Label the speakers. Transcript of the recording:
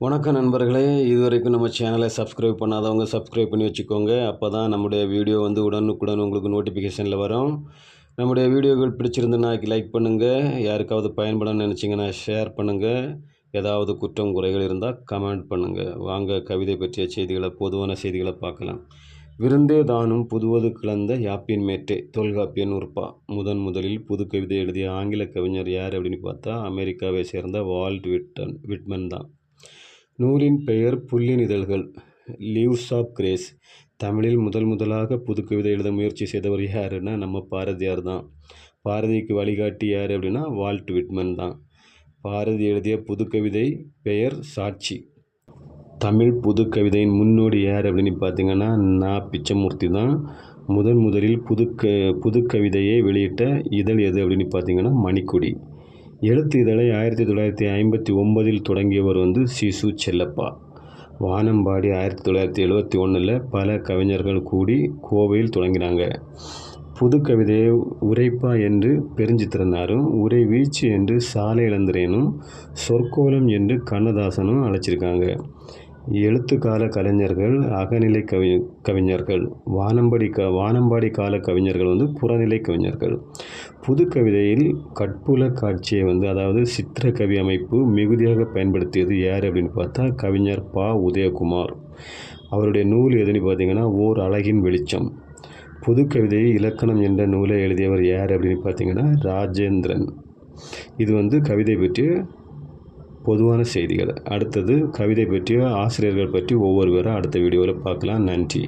Speaker 1: வணக்கம் நண்பர்களே, இதுவரைக்கும் நம்ம சேனலை சப்ஸ்கிரைப் பண்ணாதவங்க சப்ஸ்கிரைப் பண்ணி வச்சுக்கோங்க. அப்போ தான் நம்முடைய வீடியோ வந்து உடனுக்குடன் உங்களுக்கு நோட்டிஃபிகேஷனில் வரும். நம்முடைய வீடியோக்கள் பிடிச்சிருந்துன்னா லைக் பண்ணுங்கள். யாருக்காவது பயன்படணும்னு நினச்சிங்கன்னா ஷேர் பண்ணுங்கள். ஏதாவது குற்றம் குறைகள் இருந்தால் கமெண்ட் பண்ணுங்கள். வாங்க கவிதை பற்றிய செய்திகளை, பொதுவான செய்திகளை பார்க்கலாம். விருந்தே தானும் புதுவது கிளந்த யாப்பின் மேட்டே தொல்காப்பியன் உற்பா. முதலில் புது கவிதை எழுதிய ஆங்கில கவிஞர் யார் அப்படின்னு பார்த்தா அமெரிக்காவை சேர்ந்த வால்ட் விட்மன் தான். நூலின் பெயர் புல்லின் இதழ்கள், லீவ்ஸ் ஆஃப் கிரேஸ். தமிழில் முதலாக புதுக்கவிதை எழுத முயற்சி செய்தவர் யாருன்னா நம்ம பாரதியார் தான். பாரதிக்கு வழிகாட்டி யார் அப்படின்னா வால்ட் விட்மன் தான். பாரதி எழுதிய புதுக்கவிதை பெயர் சாட்சி. தமிழ் புதுக்கவிதையின் முன்னோடி யார் அப்படின்னு பார்த்தீங்கன்னா பிச்சமூர்த்தி தான். முதலில் புதுக்கவிதையை வெளியிட்ட இதழ் எது அப்படின்னு பார்த்தீங்கன்னா மணிக்கொடி. எழுத்து இதழை 1959 தொடங்கியவர் சிசு செல்லப்பா. வானம்பாடி 1971 பல கவிஞர்கள் கூடி கோவையில் தொடங்கினாங்க. புதுக்கவிதையை உரைப்பா என்று பெருஞ்சித்திரனாரும், உரை வீச்சு என்று சாலை இளந்திரனும், சொற்கோலம் என்று கண்ணதாசனும் அழைச்சிருக்காங்க. எழுத்துக்கால கலைஞர்கள் அகநிலை கவிஞர்கள், வானம்பாடி கால கவிஞர்கள் புறநிலை கவிஞர்கள். புதுக்கவிதையில் கற்புல காட்சியை அதாவது சித்திரக்கவி அமைப்பு மிகுதியாக பயன்படுத்தியது யார் அப்படின்னு பார்த்தா கவிஞர் பா. உதயகுமார். அவருடைய நூல் எதுன்னு பார்த்தீங்கன்னா ஓர் அழகின் வெளிச்சம். புதுக்கவிதையை இலக்கணம் என்ற நூலை எழுதியவர் யார் அப்படின்னு பார்த்தீங்கன்னா ராஜேந்திரன். இது கவிதை பற்றிய பொதுவான செய்திகள். அடுத்தது கவிதை பற்றிய ஆசிரியர்கள் பற்றி ஒவ்வொருவரும் அடுத்த வீடியோவில் பார்க்கலாம். நன்றி.